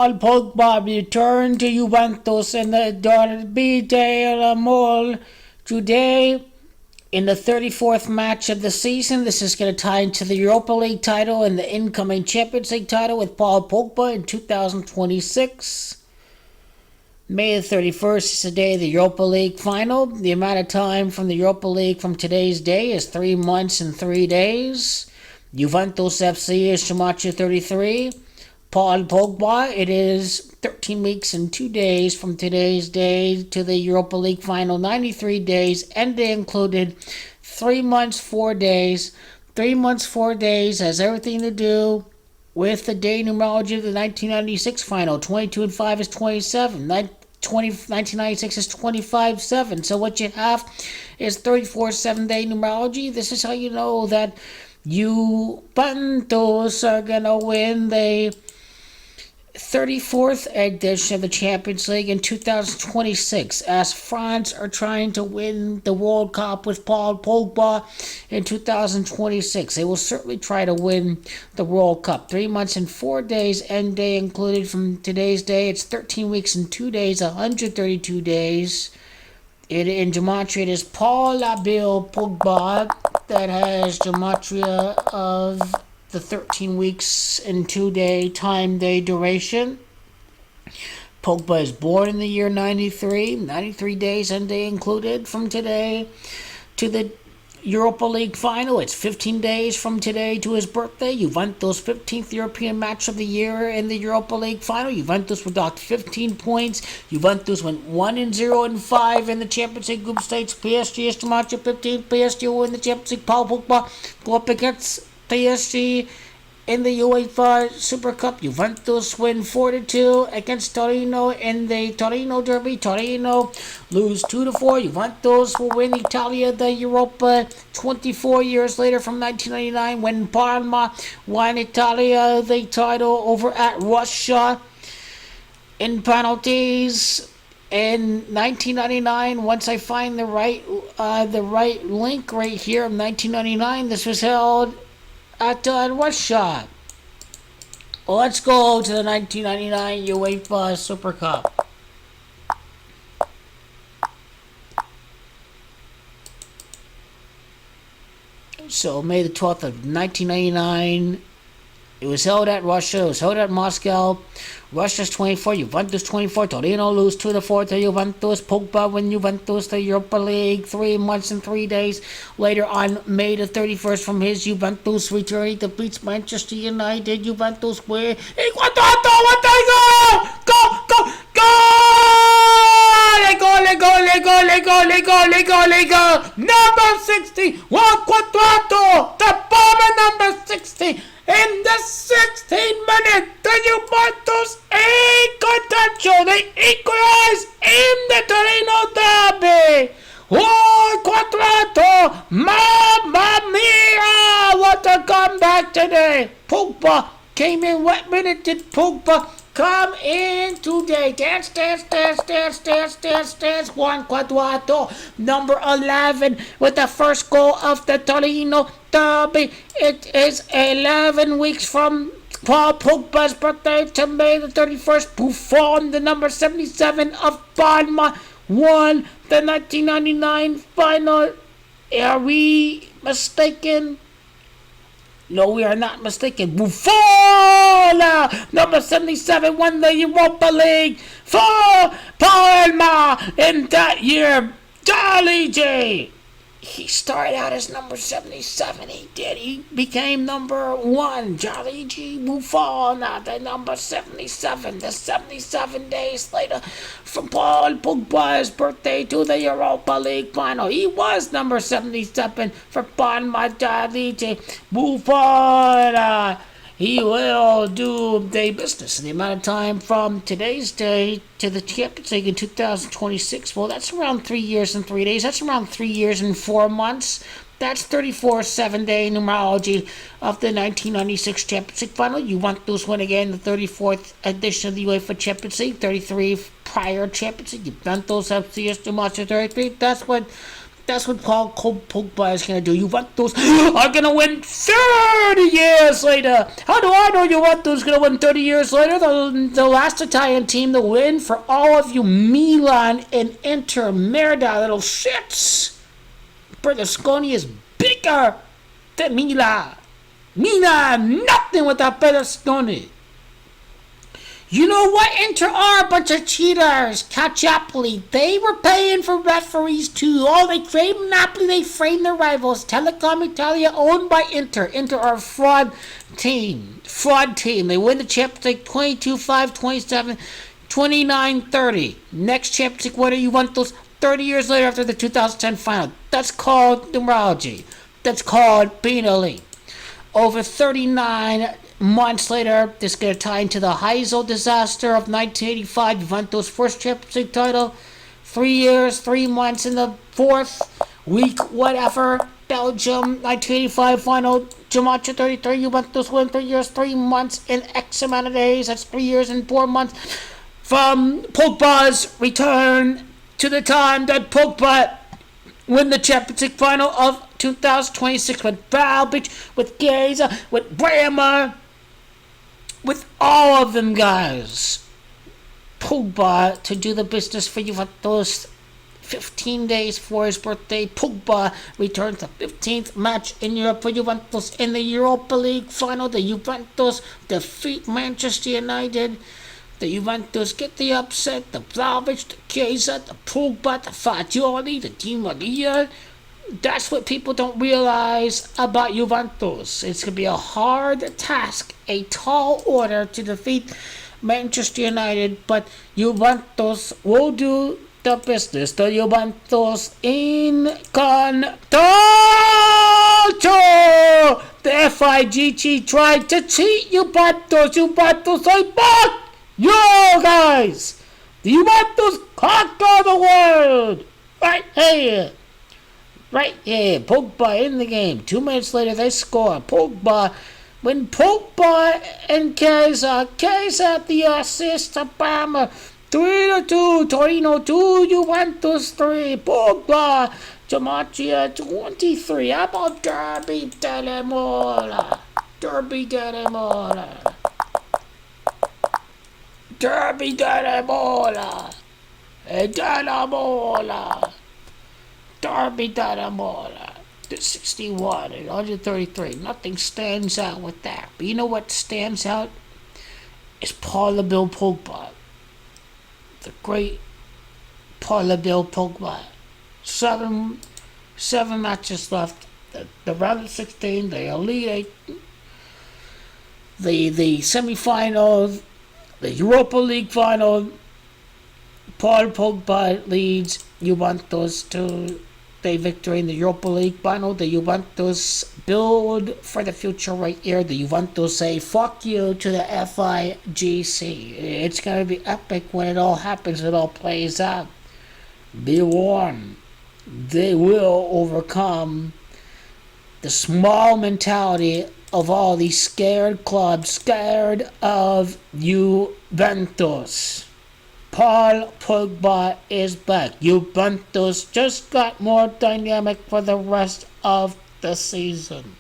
Paul Pogba returned to Juventus in the Derby dell'Amore today in the 34th match of the season. This is going to tie into the Europa League title and the incoming Champions League title with Paul Pogba in 2026. May the 31st is the day of the Europa League final. The amount of time from the Europa League from today's day is 3 months and 3 days. Juventus FC is Gematria 33. Paul Pogba, it is 13 weeks and 2 days from today's day to the Europa League final, 93 days, and they included 3 months, 4 days. 3 months, 4 days has everything to do with the day numerology of the 1996 final. 22 and 5 is 27. 1996 is 25-7. So what you have is 34-7 day numerology. This is how you know that Juventus are going to win the 34th edition of the Champions League in 2026, as France are trying to win the World Cup with Paul Pogba in 2026. They will certainly try to win the World Cup. 3 months and 4 days, end day included from today's day. It's 13 weeks and 2 days, 132 days. In Gematria, it is Paul Pogba that has Gematria of the 13 weeks and 2 day time day duration. Pogba is born in the year 93 days and day included from today to the Europa League final. It's 15 days from today to his birthday. Juventus 15th European match of the year in the Europa League final. Juventus were docked 15 points. Juventus went 1-0-5 in the Champions League group stage. PSG is Gematria 15. PSG will win the Champions League. Paul Pogba go up against PSG in the UEFA Super Cup. Juventus win 4-2 against Torino in the Torino Derby. Torino lose 2-4. Juventus will win Italia the Europa 24 years later from 1999 when Parma won Italia the title over at Russia in penalties. In 1999, once I find the right link right here, in 1999, this was held at Russia. Let's go to the 1999 UEFA Super Cup. So May the 12th of 1999, it was held at Russia. It was held at Moscow. Russia's 24, Juventus 24. Torino lose 2-4 to Juventus. Pogba win Juventus the Europa League 3 months and 3 days later on May the 31st from his Juventus return. He defeats Manchester United. Juventus win. What the go! Number 60, Juan Quadrato, the bomber number 60. In the 16th minute, the Juventus potential. They equalize in the Torino Derby. Oh, Quadrato! Mamma mia! What a comeback today! Pogba came in. What minute did Pogba come in today? Dance. Juan Quadrato, number 11, with the first goal of the Torino Derby. It is 11 weeks from Paul Pogba's birthday to May the 31st. Buffon, the number 77 of Parma, won the 1999 final. Are we mistaken? No, we are not mistaken. Buffon, number 77, won the Europa League for Parma in that year. Jolly J. He started out as number 77. He did. He became number 1. Jolly G. Buffon, the number 77. The 77 days later from Paul Pogba's birthday to the Europa League final. He was number 77 for Parma. Jolly G. Buffon. He will do day business in the amount of time from today's day to the Champions League in 2026. Well, that's around 3 years and 3 days. That's around 3 years and 4 months. That's 34-7 day numerology of the 1996 Champions League final. Juventus win again the 34th edition of the UEFA Champions League. 33 prior Champions League. Juventus FC is Gematria 33. That's what Paul Pogba is going to do. Juventus are going to win 30 years later. How do I know Juventus is going to win 30 years later? The last Italian team to win, for all of you Milan and Inter Merda little shits. Berlusconi is bigger than Milan. Milan, nothing without Berlusconi. You know what? Inter are a bunch of cheaters. Calciopoli. They were paying for referees too. Oh, they framed Napoli. They framed their rivals. Telecom Italia, owned by Inter. Inter are a fraud team. Fraud team. They win the Champions League 22-5, 27, 29, 30. Next Champions League winner, Juventus, 30 years later after the 2010 final. That's called numerology. That's called being elite. Over 39 months later, this is going to tie into the Heysel disaster of 1985, Juventus' first Champions League title. 3 years, 3 months in the fourth week, whatever. Belgium, 1985 final. Gemacha 33, Juventus win 3 years, 3 months in X amount of days. That's 3 years and 4 months from Pogba's return to the time that Pogba win the Champions League final of 2026 with Balbic, with Geza, with Bremer, with all of them guys. Pogba to do the business for Juventus 15 days before his birthday. Pogba returns the 15th match in Europe for Juventus in the Europa League final. The Juventus defeat Manchester United. The Juventus get the upset. The Vlahovic, the Chiesa, the Pogba, the Fagioli, the Di Maria. That's what people don't realize about Juventus. It's going to be a hard task, a tall order to defeat Manchester United, but Juventus will do the business. The Juventus in Calciopoli. The FIGG tried to cheat Juventus. Juventus are back! Yo, guys! The Juventus conquer the world! Right here! Right here, Pogba in the game. 2 minutes later, they score. Pogba, when Pogba and Chiesa at the assist to Parma. 3-2, Torino 2, Juventus 3. Pogba, Giamaccia 23. How about Derby delle Mola? Derby delle Mola. Derby delle Mola. Della Mola. Derby della Mola. 61 and 133. Nothing stands out with that. But you know what stands out? Is Paul Bill Pogba. The great Paul Bill Pogba. Seven matches left. The round of 16, the Elite 8, the semi-final, the Europa League final. Paul Pogba leads Juventus to the victory in the Europa League final. The Juventus build for the future right here. The Juventus say fuck you to the FIGC. It's going to be epic when it all happens, it all plays out. Be warned. They will overcome the small mentality of all these scared clubs, scared of Juventus. Paul Pogba is back. Juventus just got more dynamic for the rest of the season.